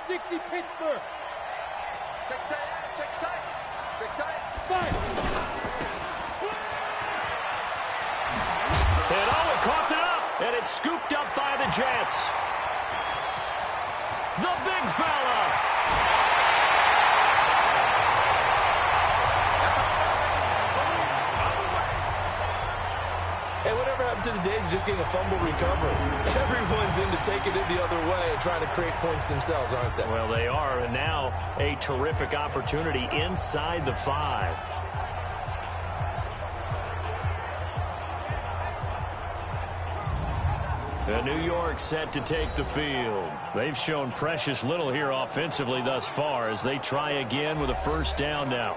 60 Pittsburgh. Check tight. Fight. And he coughed it up, and it's scooped up by the Jets. The big fella. Hey, whatever happened to the days of just getting a fumble recovery? Everyone's into taking it the other way and trying to create points themselves, aren't they? Well, they are, and now a terrific opportunity inside the 5. And New York set to take the field. They've shown precious little here offensively thus far as they try again with a first down now.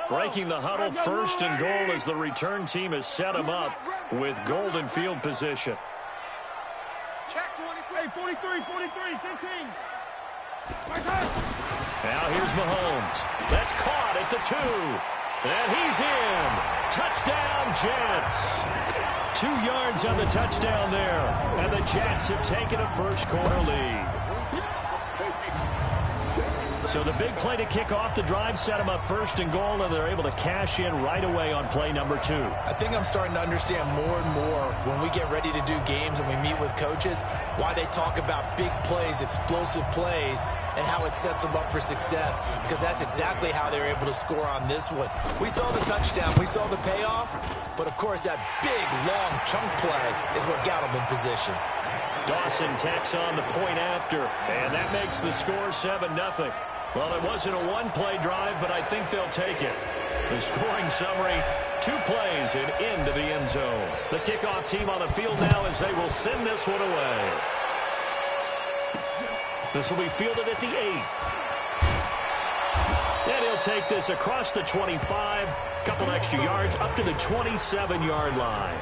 Breaking the huddle, first and goal as the return team has set them up with golden field position. Check 23. 43, 15. Now here's Mahomes. That's caught at the 2. And he's in. Touchdown, Jets. 2 yards on the touchdown there. And the Jets have taken a first quarter lead. So the big play to kick off the drive set them up first and goal, and they're able to cash in right away on play number 2. I think I'm starting to understand more and more when we get ready to do games and we meet with coaches why they talk about big plays, explosive plays, and how it sets them up for success, because that's exactly how they were able to score on this one. We saw the touchdown, we saw the payoff, but of course that big, long chunk play is what got them in position. Dawson tacks on the point after, and that makes the score 7-0. Well, it wasn't a one-play drive, but I think they'll take it. The scoring summary, 2 plays and into the end zone. The kickoff team on the field now as they will send this one away. This will be fielded at the 8. And he'll take this across the 25, a couple extra yards up to the 27-yard line.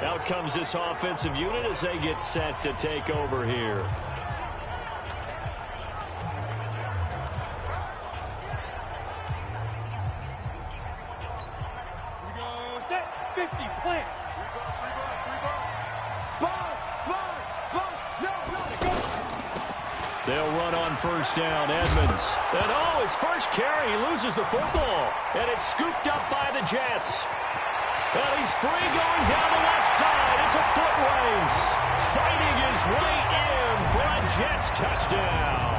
Out comes this offensive unit as they get set to take over here. They'll run on first down. Edmonds. And his first carry. He loses the football. And it's scooped up by the Jets. And he's free going down the left side. It's a foot race. Fighting his way in for a Jets touchdown.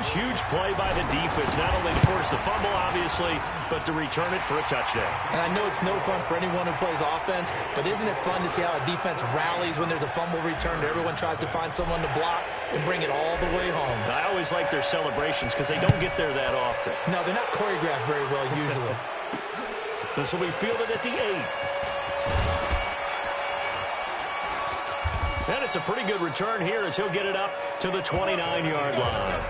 Huge play by the defense. Not only to force the fumble, obviously, but to return it for a touchdown. And I know it's no fun for anyone who plays offense, but isn't it fun to see how a defense rallies when there's a fumble return? Everyone tries to find someone to block and bring it all the way home. I always like their celebrations because they don't get there that often. No, they're not choreographed very well usually. This will be fielded at the 8. And it's a pretty good return here as he'll get it up to the 29-yard line.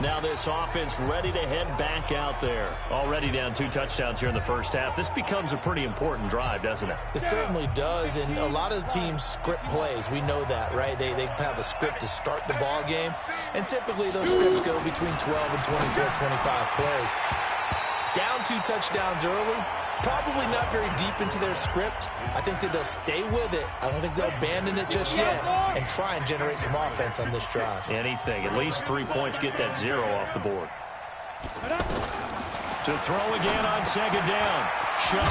Now this offense ready to head back out there. Already down 2 touchdowns here in the first half. This becomes a pretty important drive, doesn't it? It certainly does, and a lot of the teams script plays. We know that, right? They have a script to start the ball game, and typically those scripts go between 12 and 24, 25 plays. Down 2 touchdowns early, probably not very deep into their script. I think that they'll stay with it. I don't think they'll abandon it just yet and try and generate some offense on this drive. Anything. At least 3 points, get that 0 off the board. To throw again on second down. Shaw.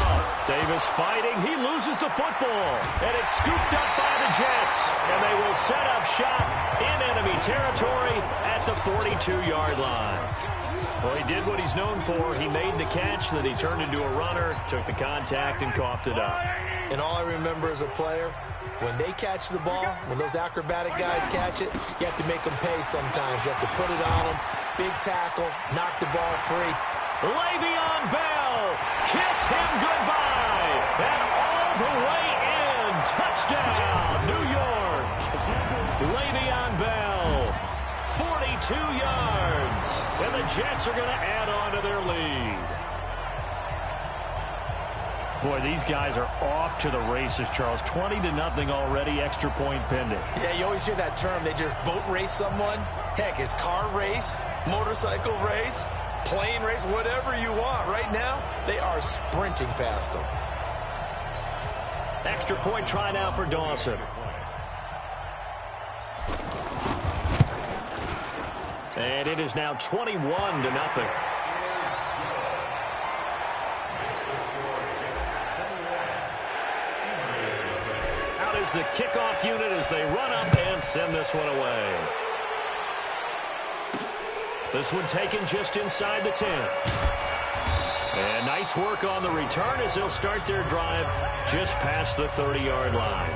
Davis fighting. He loses the football. And it's scooped up by the Jets. And they will set up shop in enemy territory at the 42-yard line. Well, he did what he's known for. He made the catch, then he turned into a runner, took the contact, and coughed it up. And all I remember as a player, when they catch the ball, when those acrobatic guys catch it, you have to make them pay sometimes. You have to put it on them, big tackle, knock the ball free. Le'Veon Bell, kiss him goodbye, and all the way in. Touchdown, New York. Le'Veon Bell, 42 yards. And the Jets are going to add on to their lead. Boy, these guys are off to the races, Charles. 20-0 already, extra point pending. Yeah, you always hear that term. They just boat race someone. Heck, it's car race, motorcycle race, plane race, whatever you want. Right now, they are sprinting past them. Extra point try now for Dawson. And it is now 21-0. The kickoff unit as they run up and send this one away. This one taken just inside the 10. And nice work on the return as they'll start their drive just past the 30-yard line.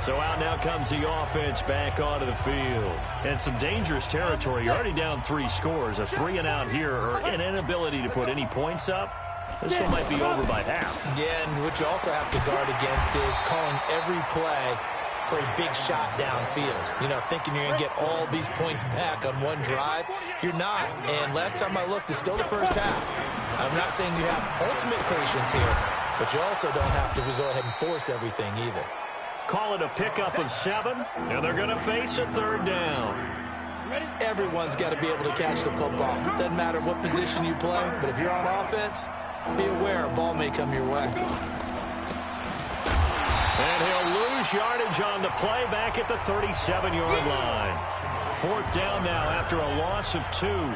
So out now comes the offense back onto the field. And some dangerous territory. You're already down 3 scores. A 3-and-out here or an inability to put any points up. This one might be over by half. Yeah, and what you also have to guard against is calling every play for a big shot downfield. You know, thinking you're going to get all these points back on one drive. You're not. And last time I looked, it's still the first half. I'm not saying you have ultimate patience here, but you also don't have to go ahead and force everything either. Call it a pickup of 7, and they're going to face a 3rd down. Everyone's got to be able to catch the football. Doesn't matter what position you play, but if you're on offense, be aware a ball may come your way. And he'll lose yardage on the play back at the 37-yard line. 4th down now after a loss of 2.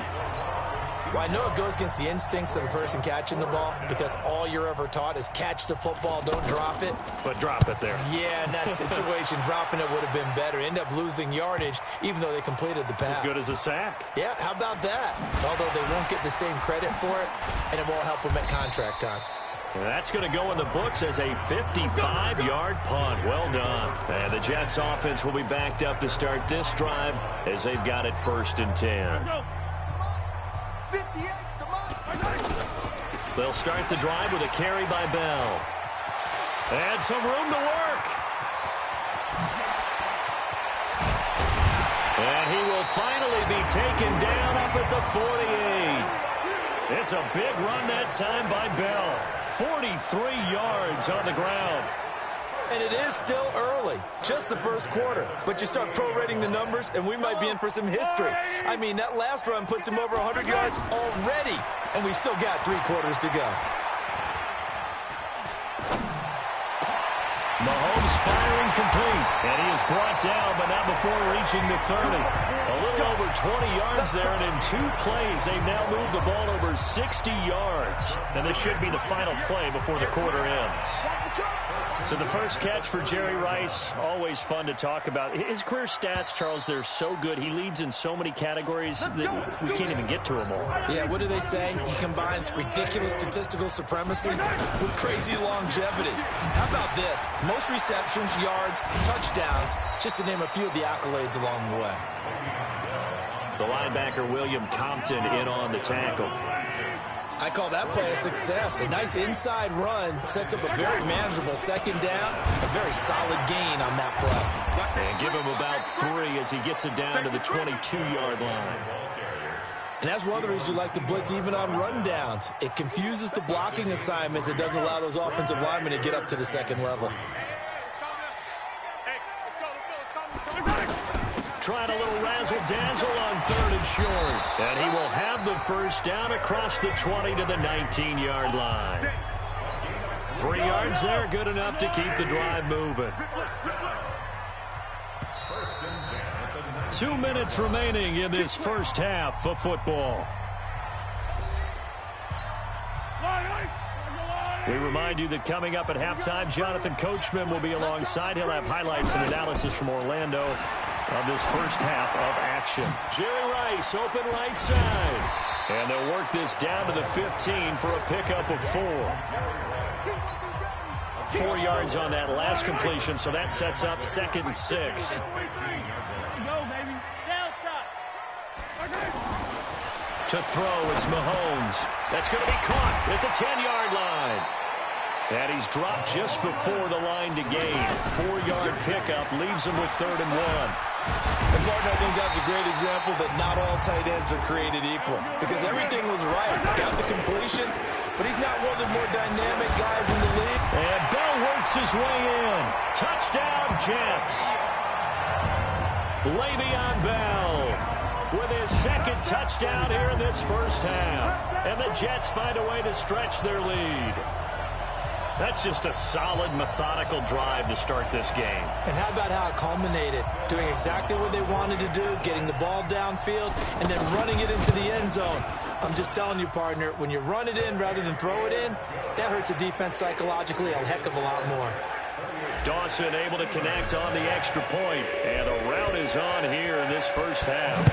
Well, I know it goes against the instincts of the person catching the ball because all you're ever taught is catch the football, don't drop it. But drop it there. Yeah, in that situation, dropping it would have been better. End up losing yardage even though they completed the pass. As good as a sack. Yeah, how about that? Although they won't get the same credit for it, and it won't help them at contract time. And that's going to go in the books as a 55-yard punt. Well done. And the Jets offense will be backed up to start this drive as they've got it 1st and 10. They'll start the drive with a carry by Bell. And some room to work. And he will finally be taken down up at the 48. It's a big run that time by Bell. 43 yards on the ground. And it is still early, just the first quarter. But you start prorating the numbers, and we might be in for some history. I mean, that last run puts him over 100 yards already, and we've still got 3 quarters to go. Mahomes firing complete, and he is brought down, but not before reaching the 30. A little over 20 yards there, and in 2 plays, they've now moved the ball over 60 yards. And this should be the final play before the quarter ends. So the first catch for Jerry Rice, always fun to talk about. His career stats, Charles, they're so good. He leads in so many categories that we can't even get to them all. Yeah, what do they say? He combines ridiculous statistical supremacy with crazy longevity. How about this? Most receptions, yards, touchdowns, just to name a few of the accolades along the way. The linebacker, William Compton, in on the tackle. I call that play a success. A nice inside run sets up a very manageable 2nd down. A very solid gain on that play. And give him about 3 as he gets it down to the 22-yard line. And that's one of the reasons you like to blitz even on rundowns. It confuses the blocking assignments. It doesn't allow those offensive linemen to get up to the 2nd level. Trying a little razzle-dazzle on 3rd and short. And he will have the 1st down across the 20 to the 19-yard line. 3 yards there, good enough to keep the drive moving. 2 minutes remaining in this first half of football. We remind you that coming up at halftime, Jonathan Coachman will be alongside. He'll have highlights and analysis from Orlando of this first half of action. Jerry Rice, open right side. And they'll work this down to the 15 for a pickup of 4. 4 yards on that last completion, so that sets up 2nd and 6. To throw, it's Mahomes. That's going to be caught at the 10-yard line. And he's dropped just before the line to gain. 4-yard pickup leaves him with 3rd and 1. And partner, I think that's a great example that not all tight ends are created equal, because everything was right. Got the completion, but he's not one of the more dynamic guys in the league. And Bell works his way in. Touchdown, Jets. Le'Veon Bell with his second touchdown here in this first half. And the Jets find a way to stretch their lead. That's just a solid, methodical drive to start this game. And how about how it culminated? Doing exactly what they wanted to do, getting the ball downfield, and then running it into the end zone. I'm just telling you, partner, when you run it in rather than throw it in, that hurts a defense psychologically a heck of a lot more. Dawson able to connect on the extra point, and a route is on here in this first half.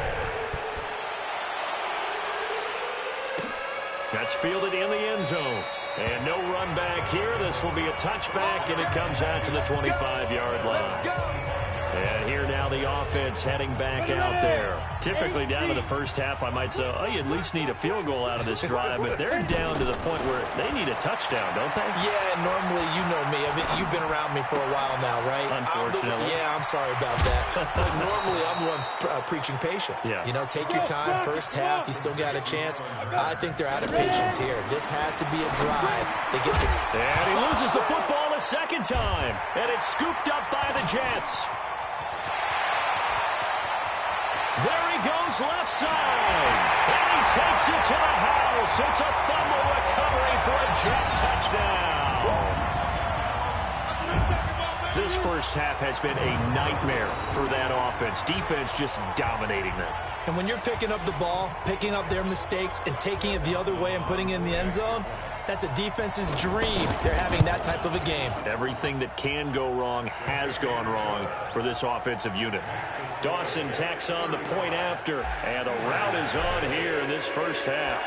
That's fielded in the end zone. And no run back here. This will be a touchback, and it comes out to the 25-yard line. And here now the offense heading back out there. Typically down to the first half, I might say, oh, you at least need a field goal out of this drive. But they're down to the point where they need a touchdown, don't they? Yeah, normally, you know me. I mean, you've been around me for a while now, right? Unfortunately. I'm sorry about that. But normally, I'm the one preaching patience. Yeah. You know, take your time. First half, you still got a chance. I think they're out of patience here. This has to be a drive that gets it. And he loses the football a second time. And it's scooped up by the Jets. There he goes left side. And he takes it to the house. It's a fumble recovery for a Jet touchdown. This first half has been a nightmare for that offense. Defense just dominating them. And when you're picking up the ball, picking up their mistakes, and taking it the other way and putting it in the end zone, that's a defense's dream. They're having that type of a game. Everything that can go wrong has gone wrong for this offensive unit. Dawson tacks on the point after, and a route is on here in this first half.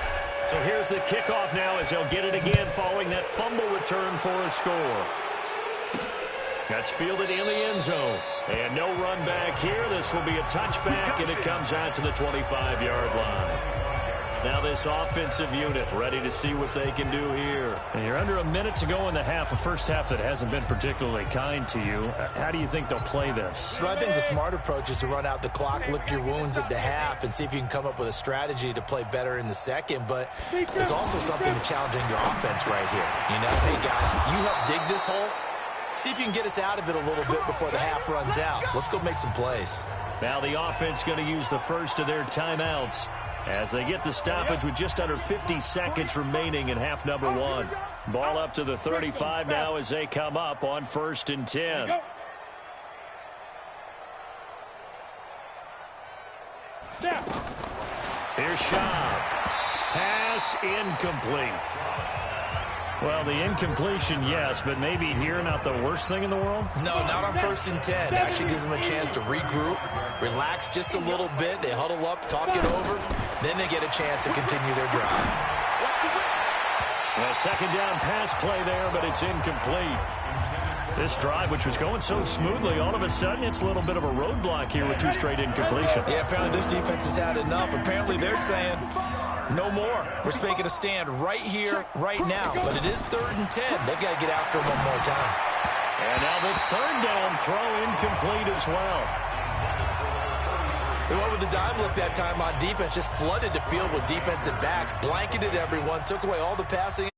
So here's the kickoff now as they'll get it again following that fumble return for a score. That's fielded in the end zone. And no run back here. This will be a touchback, and it comes out to the 25-yard line. Now this offensive unit ready to see what they can do here. And you're under a minute to go in the half, a first half that hasn't been particularly kind to you. How do you think they'll play this? Well, I think the smart approach is to run out the clock, lick your wounds at the half, and see if you can come up with a strategy to play better in the second. But there's also something challenging your offense right here. You know, hey, guys, you help dig this hole. See if you can get us out of it a little bit before the half runs out. Let's go make some plays. Now the offense going to use the first of their timeouts as they get the stoppage with just under 50 seconds remaining in half number one. Ball up to the 35 now as they come up on 1st and 10. Here's Schaub. Pass incomplete. Well, the incompletion, yes, but maybe here not the worst thing in the world? No, not on 1st and 10. It actually gives them a chance to regroup, relax just a little bit. They huddle up, talk it over. Then they get a chance to continue their drive. Well, second down pass play there, but it's incomplete. This drive, which was going so smoothly, all of a sudden it's a little bit of a roadblock here with 2 straight incompletions. Yeah, apparently this defense has had enough. Apparently they're saying, no more. We're making a stand right here, right now. But it is 3rd and 10. They've got to get after him one more time. And now the 3rd down throw incomplete as well. They went with the dime look that time on defense, just flooded the field with defensive backs, blanketed everyone, took away all the passing